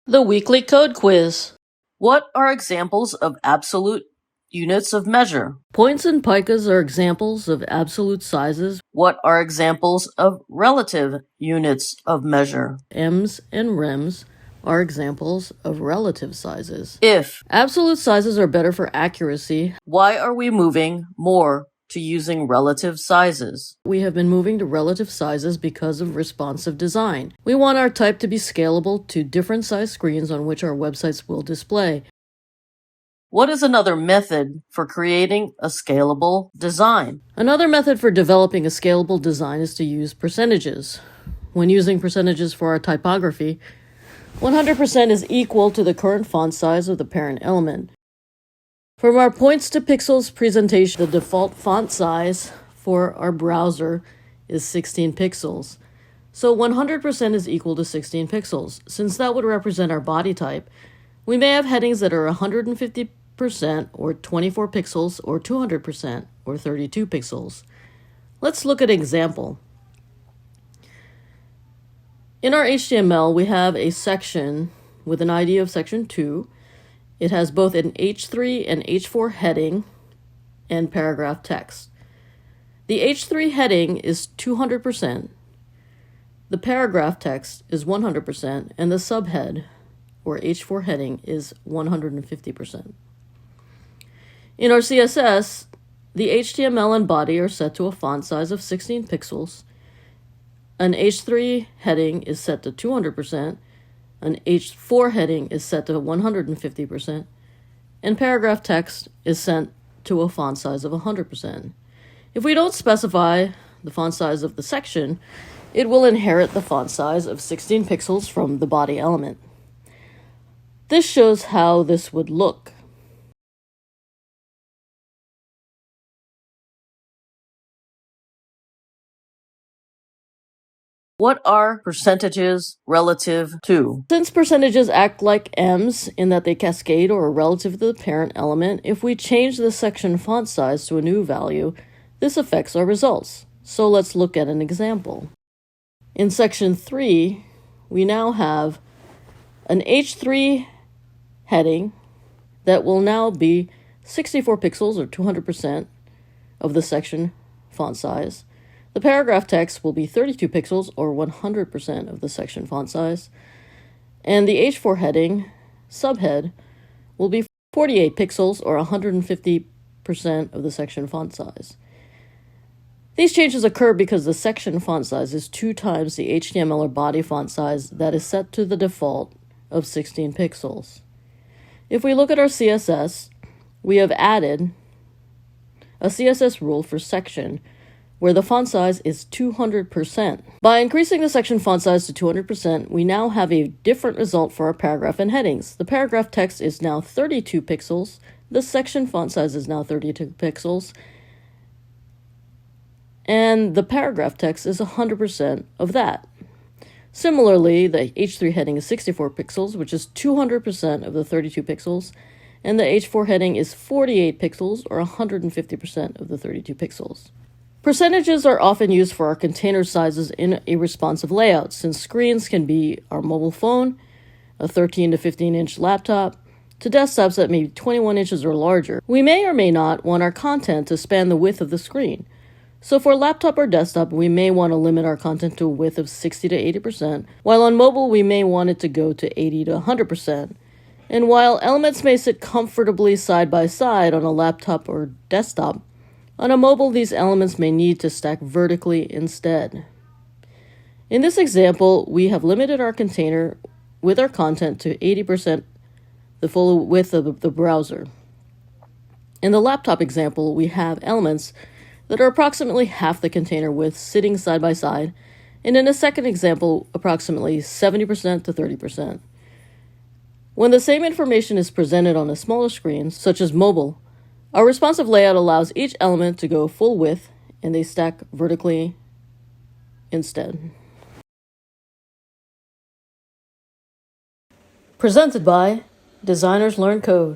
The weekly code quiz. What are examples of absolute units of measure? Points and picas are examples of absolute sizes. What are examples of relative units of measure? Ems and rems are examples of relative sizes. If absolute sizes are better for accuracy, why are we moving more to using relative sizes? We have been moving to relative sizes because of responsive design. We want our type to be scalable to different size screens on which our websites will display. What is another method for creating a scalable design? Another method for developing a scalable design is to use percentages. When using percentages for our typography, 100% is equal to the current font size of the parent element. From our points to pixels presentation, the default font size for our browser is 16 pixels. So 100% is equal to 16 pixels. Since that would represent our body type, we may have headings that are 150% or 24 pixels or 200% or 32 pixels. Let's look at an example. In our HTML, we have a section with an ID of section 2. It has both an H3 and H4 heading and paragraph text. The H3 heading is 200%, the paragraph text is 100%, and the subhead, or H4 heading, is 150%. In our CSS, the HTML and body are set to a font size of 16 pixels. An H3 heading is set to 200%. An H4 heading is set to 150%, and paragraph text is set to a font size of 100%. If we don't specify the font size of the section, it will inherit the font size of 16 pixels from the body element. This shows how this would look. What are percentages relative to? Since percentages act like ems in that they cascade or are relative to the parent element, if we change the section font size to a new value, this affects our results. So let's look at an example. In section 3, we now have an H3 heading that will now be 64 pixels or 200% of the section font size. The paragraph text will be 32 pixels or 100% of the section font size. And the H4 heading, subhead, will be 48 pixels or 150% of the section font size. These changes occur because the section font size is 2 times the HTML or body font size that is set to the default of 16 pixels. If we look at our CSS, we have added a CSS rule for section where the font size is 200%. By increasing the section font size to 200%, we now have a different result for our paragraph and headings. The paragraph text is now 32 pixels, the section font size is now 32 pixels, and the paragraph text is 100% of that. Similarly, the H3 heading is 64 pixels, which is 200% of the 32 pixels, and the H4 heading is 48 pixels, or 150% of the 32 pixels. Percentages are often used for our container sizes in a responsive layout, since screens can be our mobile phone, a 13 to 15-inch laptop, to desktops that may be 21 inches or larger. We may or may not want our content to span the width of the screen. So for laptop or desktop, we may want to limit our content to a width of 60 to 80%, while on mobile we may want it to go to 80 to 100%. And while elements may sit comfortably side by side on a laptop or desktop, on a mobile, these elements may need to stack vertically instead. In this example, we have limited our container with our content to 80% the full width of the browser. In the laptop example, we have elements that are approximately half the container width sitting side by side, and in a second example, approximately 70% to 30%. When the same information is presented on a smaller screen, such as mobile, our responsive layout allows each element to go full width, and they stack vertically instead. Presented by Designers Learn Code.